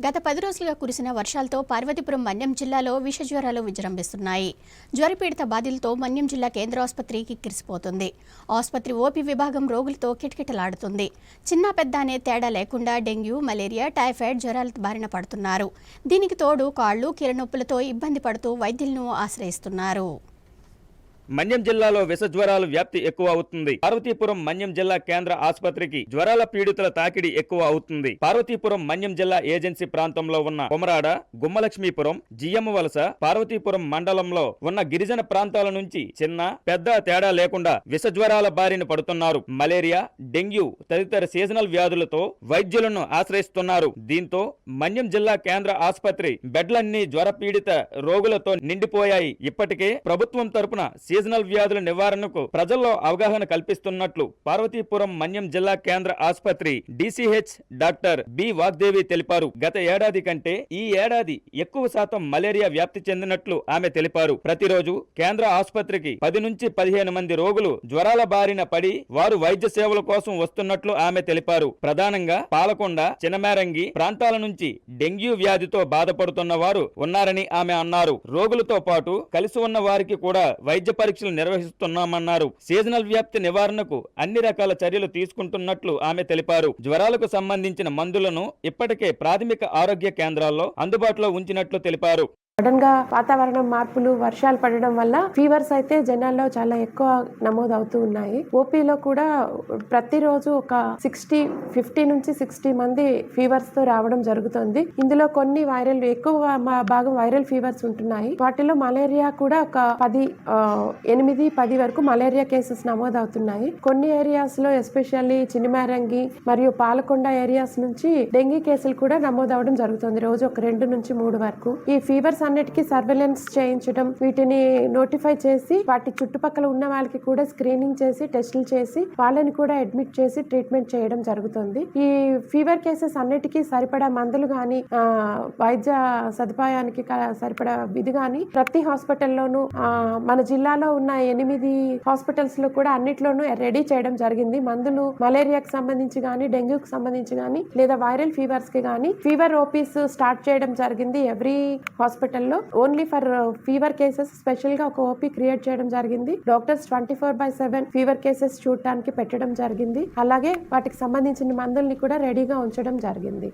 గత 10 రోజులుగా కురిసిన వర్షాలతో పార్వతీపురం మన్యం జిల్లాలో విష జ్వరాలు విజృంభిస్తున్నాయి. జ్వరపీడిత బాధితులతో మన్యం జిల్లా కేంద్ర ఆసుపత్రి కిక్కిరిసిపోతుంది. ఆసుపత్రి ఓపీ విభాగం రోగులతో కిటకిటలాడుతుంది. చిన్న పెద్ద అనే తేడా లేకుండా డెంగ్యూ, మలేరియా, టైఫాయిడ్ జ్వరాల బారిన పడుతున్నారు. దీనికి తోడు కాళ్లు, కీళ్ళనొప్పులతో ఇబ్బంది పడుతూ వైద్యులను ఆశ్రయిస్తున్నారు. మన్యం జిల్లాలో విష జ్వరాలు వ్యాప్తి ఎక్కువ అవుతుంది. పార్వతీపురం మన్యం జిల్లా కేంద్ర ఆసుపత్రికి జ్వరాల పీడితుల తాకిడి ఎక్కువ అవుతుంది. పార్వతీపురం మన్యం జిల్లా ఏజెన్సీ ప్రాంతంలో ఉన్న కొమరాడ, గుమ్మలక్ష్మీపురం, జియ్యమ్మ వలస, పార్వతీపురం మండలంలో ఉన్న గిరిజన ప్రాంతాల నుంచి చిన్న పెద్ద తేడా లేకుండా విష జ్వరాల బారిన పడుతున్నారు. మలేరియా, డెంగ్యూ తదితర సీజనల్ వ్యాధులతో వైద్యులను ఆశ్రయిస్తున్నారు. దీంతో మన్యం జిల్లా కేంద్ర ఆసుపత్రి బెడ్లన్నీ జ్వర పీడిత రోగులతో నిండిపోయాయి. ఇప్పటికే ప్రభుత్వం తరపున సీజనల్ వ్యాధుల నివారణకు ప్రజల్లో అవగాహన కల్పిస్తున్నట్లు పార్వతీపురం మన్యం జిల్లా కేంద్ర ఆసుపత్రి DCH డాక్టర్ బి వాగ్దేవి తెలిపారు. గత ఏడాది కంటే ఈ ఏడాది ఎక్కువ శాతం మలేరియా వ్యాప్తి చెందినట్లు ఆమె తెలిపారు. ప్రతిరోజు కేంద్ర ఆసుపత్రికి 10 నుంచి 15 మంది రోగులు జ్వరాల బారిన పడి వారు వైద్య సేవల కోసం వస్తున్నట్లు ఆమె తెలిపారు. ప్రధానంగా పాలకొండ, చినమేరంగి ప్రాంతాల నుంచి డెంగ్యూ వ్యాధితో బాధపడుతున్న వారు ఉన్నారని ఆమె అన్నారు. రోగులతో పాటు కలిసి ఉన్న వారికి కూడా వైద్య పరీక్షలు నిర్వహిస్తున్నామన్నారు. సీజనల్ వ్యాప్తి నివారణకు అన్ని రకాల చర్యలు తీసుకుంటున్నట్లు ఆమె తెలిపారు. జ్వరాలకు సంబంధించిన మందులను ఇప్పటికే ప్రాథమిక ఆరోగ్య కేంద్రాల్లో అందుబాటులో ఉంచినట్లు తెలిపారు. సడన్ గా వాతావరణం మార్పులు, వర్షాలు పడడం వల్ల ఫీవర్స్ అయితే జనాల్లో చాలా ఎక్కువ నమోదవుతూ ఉన్నాయి. ఓపీలో కూడా ప్రతిరోజు ఒక 50 నుంచి 60 మంది ఫీవర్స్ తో రావడం జరుగుతుంది. ఇందులో కొన్ని వైరల్, ఎక్కువ భాగం వైరల్ ఫీవర్స్ ఉంటున్నాయి. వాటిలో మలేరియా కూడా ఒక 8-10 వరకు మలేరియా కేసెస్ నమోదవుతున్నాయి. కొన్ని ఏరియాస్ లో ఎస్పెషల్లీ చినమేరంగి మరియు పాలకొండ ఏరియాస్ నుంచి డెంగీ కేసులు కూడా నమోదవడం జరుగుతుంది. రోజు ఒక 2 నుంచి 3 వరకు. ఈ ఫీవర్స్ అన్నిటికీ సర్వేలెన్స్ చేయించడం, వీటిని నోటిఫై చేసి వాటి చుట్టుపక్కల ఉన్న వాళ్ళకి కూడా స్క్రీనింగ్ చేసి టెస్టులు చేసి వాళ్ళని కూడా అడ్మిట్ చేసి ట్రీట్మెంట్ చేయడం జరుగుతుంది. ఈ ఫీవర్ కేసెస్ అన్నిటికీ సరిపడా మందులు గాని, వైద్య సదుపాయానికి సరిపడా విధి గాని ప్రతి హాస్పిటల్లోనూ, మన జిల్లాలో ఉన్న 8 హాస్పిటల్స్ లో కూడా అన్నిట్లోనూ రెడీ చేయడం జరిగింది. మందులు మలేరియాకి సంబంధించి గాని, డెంగ్యూకి సంబంధించి గాని, లేదా వైరల్ ఫీవర్స్ కి గాని ఫీవర్ ఓపీస్ స్టార్ట్ చేయడం జరిగింది. ఎవ్రీ హాస్పిటల్ లో only for fever cases special గా ఒక ఓపీ క్రియేట్ చేయడం జరిగింది. డాక్టర్స్ 24/7 ఫీవర్ కేసెస్ చూడటానికి పెట్టడం జరిగింది. అలాగే వాటికి సంబంధించిన మందుల్ని కూడా రెడీగా ఉంచడం జరిగింది.